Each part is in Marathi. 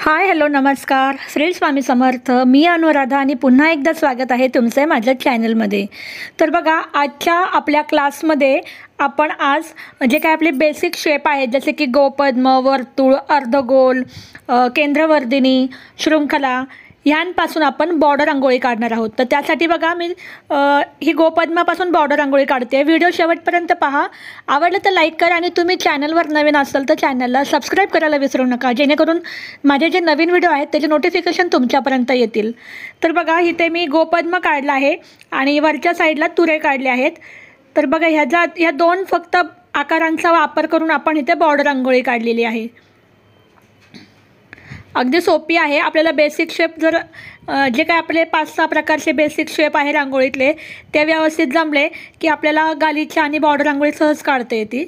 हाय हॅलो नमस्कार श्री स्वामी समर्थ. मी अनुराधा आणि पुन्हा एकदा स्वागत आहे तुमचे माझ्या चॅनलमध्ये. तर बघा, आजच्या आपल्या क्लासमध्ये आपण आज जे काय आपले बेसिक शेप आहेत जसे की गोपद्म, वर्तुळ, अर्धगोल, केंद्रवर्धिनी, शृंखला यांपासून आपण बॉर्डर रांगोळी काढणार आहोत. तर त्यासाठी बघा मी ही गोपद्मापासून बॉर्डर रांगोळी काढते. व्हिडिओ शेवटपर्यंत पहा. आवडलं तर लाईक करा आणि तुम्ही चॅनलवर नवीन असाल तर चॅनलला सबस्क्राईब करायला विसरू नका, जेणेकरून माझे जे नवीन व्हिडिओ आहेत त्याचे नोटिफिकेशन तुमच्यापर्यंत येतील. तर बघा, इथे मी गोपद्म काढला आहे आणि वरच्या साईडला तुरे काढले आहेत. तर बघा, ह्या दोन फक्त आकारांचा वापर करून आपण इथे बॉर्डर रांगोळी काढलेली आहे. अगदी सोपी आहे. आपल्याला बेसिक शेप जर जे काय आपले 5-6 प्रकारचे बेसिक शेप आहे रांगोळीतले ते व्यवस्थित जमले की आपल्याला गालीच्या आणि बॉर्डर रांगोळी सहज काढता येते.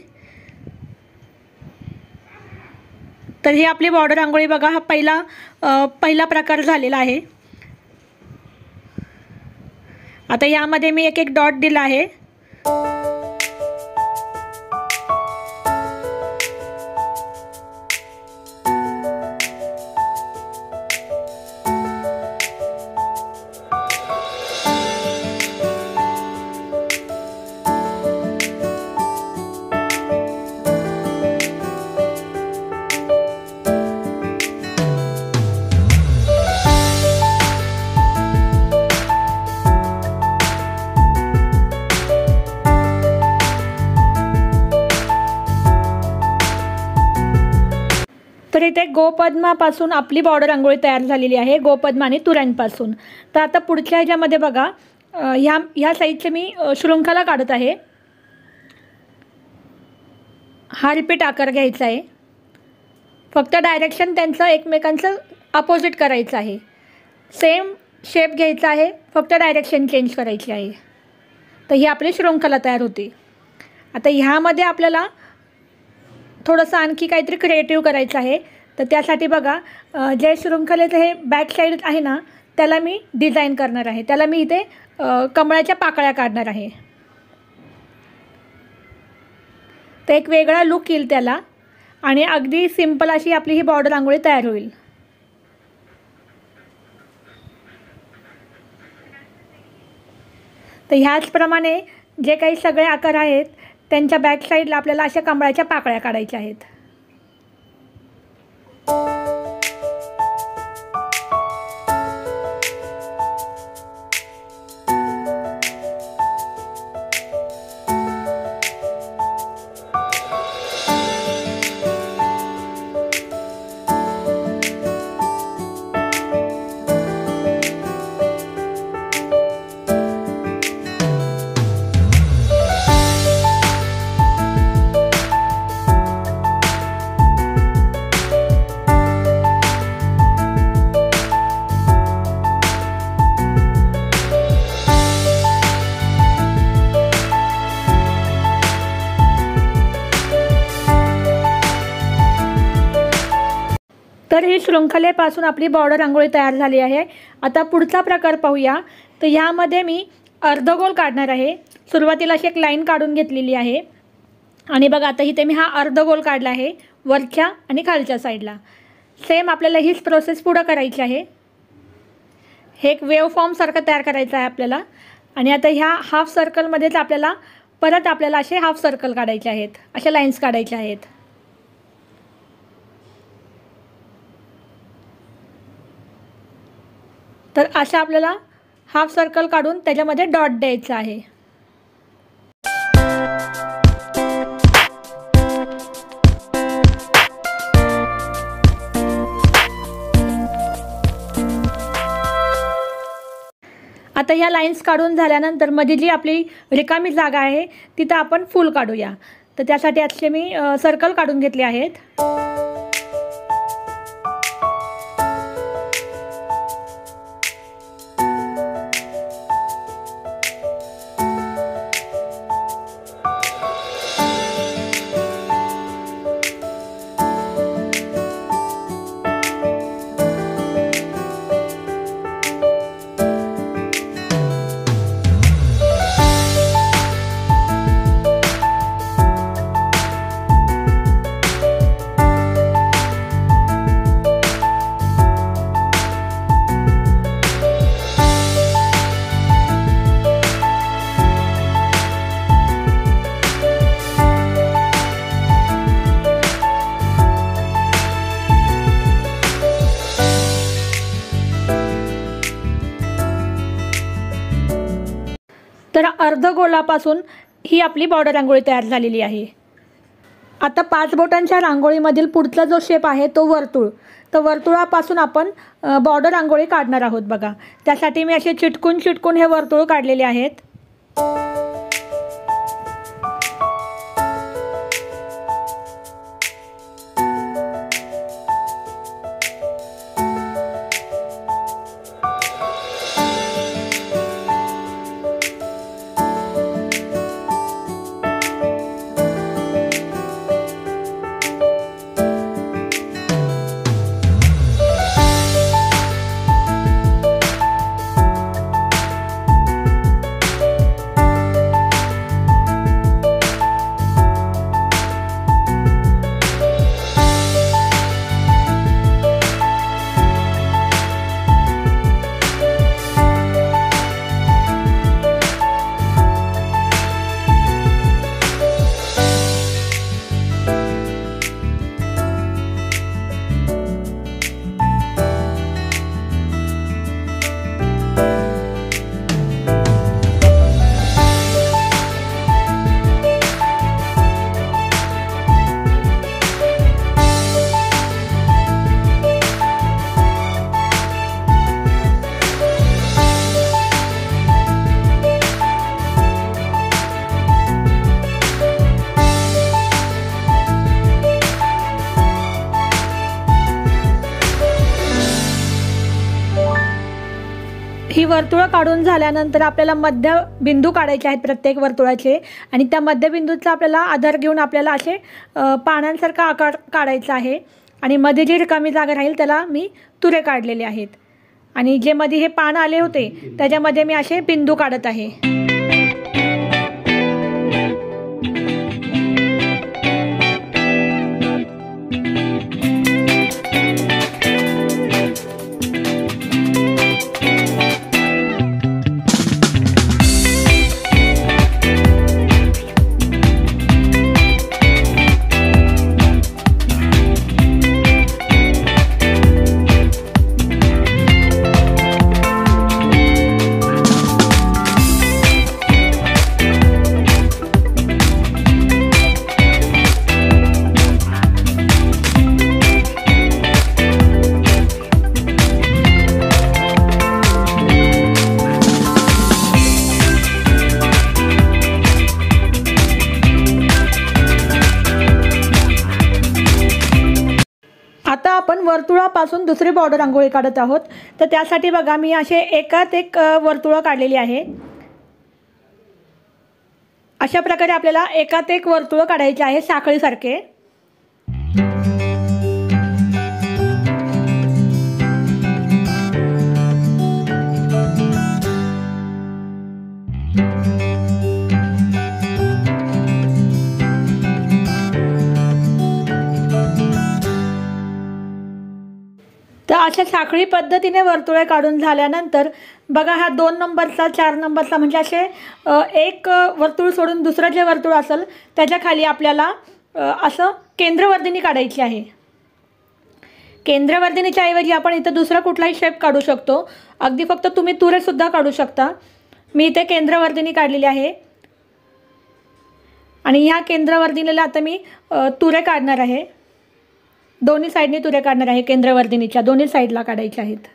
तर ही आपली बॉर्डर रांगोळी बघा, हा पहिला प्रकार झालेला आहे. आता यामध्ये मी एक डॉट दिला आहे. तर इथे गोपद्मापासून आपली बॉर्डर रांगोळी तयार झालेली आहे, गोपद्म आणि तुऱ्यांपासून. तर आता पुढच्या ह्याच्यामध्ये बघा, ह्या साईडचे मी शृंखला काढत आहे. हा रिपीट आकार घ्यायचा आहे. फक्त डायरेक्शन त्यांचं एकमेकांचं अपोजिट करायचं आहे. सेम शेप घ्यायचा आहे, फक्त डायरेक्शन चेंज करायची आहे. तर ही आपली शृंखला तयार होती. आता ह्यामध्ये आपल्याला थोडंसं आणखी काहीतरी क्रिएटिव्ह करायचं आहे. तर त्यासाठी बघा, जे शृंखलेचं हे बॅक साईड आहे ना, त्याला मी डिझाईन करणार आहे. त्याला मी इथे कमळाच्या पाकळ्या काढणार आहे. तर एक वेगळा लुक येईल त्याला आणि अगदी सिंपल अशी आपली ही बॉर्डर रांगोळी तयार होईल. तर ह्याचप्रमाणे जे काही सगळे आकार आहेत त्यांच्या बॅक साईडला आपल्याला अशा कमळाच्या पाकळ्या काढायच्या आहेत. तर ही शृंखलेपासून आपली बॉर्डर रांगोळी तयार झाली आहे. आता पुढचा प्रकार पाहूया. तर ह्यामध्ये मी अर्धगोल काढणार आहे. सुरुवातीला अशी एक लाईन काढून घेतलेली आहे आणि बघा, आता इथे मी हा अर्धगोल काढला आहे वरच्या आणि खालच्या साईडला. सेम आपल्याला हीच प्रोसेस पुढं करायची आहे. हे एक वेव फॉर्मसारखं तयार करायचं आहे आपल्याला. आणि आता ह्या हाफ सर्कलमध्येच आपल्याला असे हाफ सर्कल काढायचे आहेत, अशा लाईन्स काढायच्या आहेत. तर अशा आपल्याला हाफ सर्कल काढून त्याच्यामध्ये डॉट द्यायचा आहे. आता ह्या लाईन्स काढून झाल्यानंतर मध्ये जी आपली रिकामी जागा आहे तिथं आपण फूल काढूया. तर त्यासाठी असे मी सर्कल काढून घेतले आहेत. तर अर्धगोलापासून ही आपली बॉर्डर रांगोळी तयार झालेली आहे। आता 5 बोटांच्या रांगोळीमधील पुढचा जो शेप आहे तो वर्तुळ, तर वर्तुळापासून आपण बॉर्डर रांगोळी काढणार आहोत बघा। त्यासाठी मी असे चिटकून हे वर्तुळ काढलेले आहेत। ही वर्तुळ काढून झाल्यानंतर आपल्याला मध्यबिंदू काढायचे आहेत प्रत्येक वर्तुळाचे, आणि त्या मध्यबिंदूचा आपल्याला आधार घेऊन आपल्याला असे पानांसारखा आकार काढायचा आहे। आणि मध्ये जी रिकामी जागा राहील त्याला मी तुरे काढलेले आहेत, आणि जे मध्ये हे पान आले होते त्याच्यामध्ये मी असे बिंदू काढत आहे। आता आपण वर्तुळापासून दुसरी बॉर्डर रांगोळी काढत आहोत। तर त्यासाठी बघा मी असे एकात एक वर्तुळ काढलेली आहे। अशा प्रकारे आपल्याला एकात एक वर्तुळ काढायचे आहे साखळीसारखे। तर अशा साखळी पद्धतीने वर्तुळे काढून झाल्यानंतर बघा हा 2 नंबरचा 4 नंबरचा म्हणजे असे एक वर्तुळ सोडून दुसरं जे वर्तुळ असेल त्याच्या खाली आपल्याला असं केंद्रवर्धिनी काढायची आहे। केंद्रवर्धिनीच्या ऐवजी आपण इथं दुसरा कुठलाही शेप काढू शकतो, अगदी फक्त तुम्ही तुरे सुद्धा काढू शकता। मी इथे केंद्रवर्धिनी काढलेली आहे, आणि ह्या केंद्रवर्धिनीला आता मी तुरे काढणार आहे। दोन्ही साइडने तुरे काढणार आहे, केंद्रवर्धिनीच्या दोन्ही साइडला काढायचे आहेत।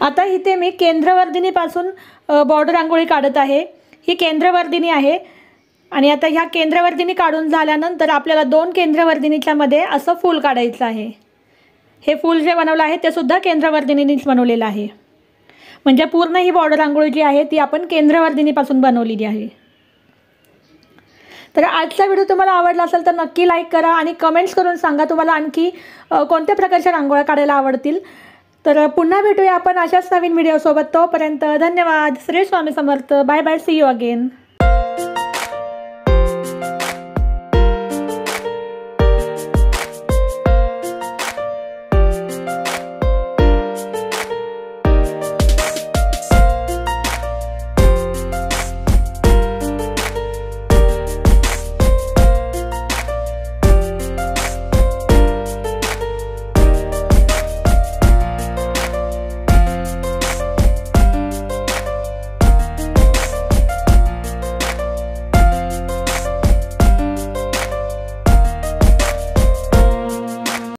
आता इथे मी केंद्रवर्धिनीपासून बॉर्डर रांगोळी काढत आहे। ही केंद्रवर्धिनी आहे आणि आता ह्या केंद्रवर्धिनी काढून झाल्यानंतर आपल्याला 2 केंद्रवर्धिनीच्या मध्ये असं फूल काढायचं आहे। हे फूल जे बनवलं आहे ते सुद्धा केंद्रवर्धिनीनेच बनवलेलं आहे। म्हणजे पूर्ण ही बॉर्डर रांगोळी जी आहे ती आपण केंद्रवर्धिनीपासून बनवलेली आहे। तर आजचा व्हिडिओ तुम्हाला आवडला असेल तर नक्की लाईक करा आणि कमेंट्स करून सांगा तुम्हाला आणखी कोणत्या प्रकारच्या रांगोळ्या काढायला आवडतील। तर पुन्हा भेटूया आपण अशाच नवीन व्हिडिओसोबत। तोपर्यंत धन्यवाद। Shri Swami Samarth. Bye bye, see you again.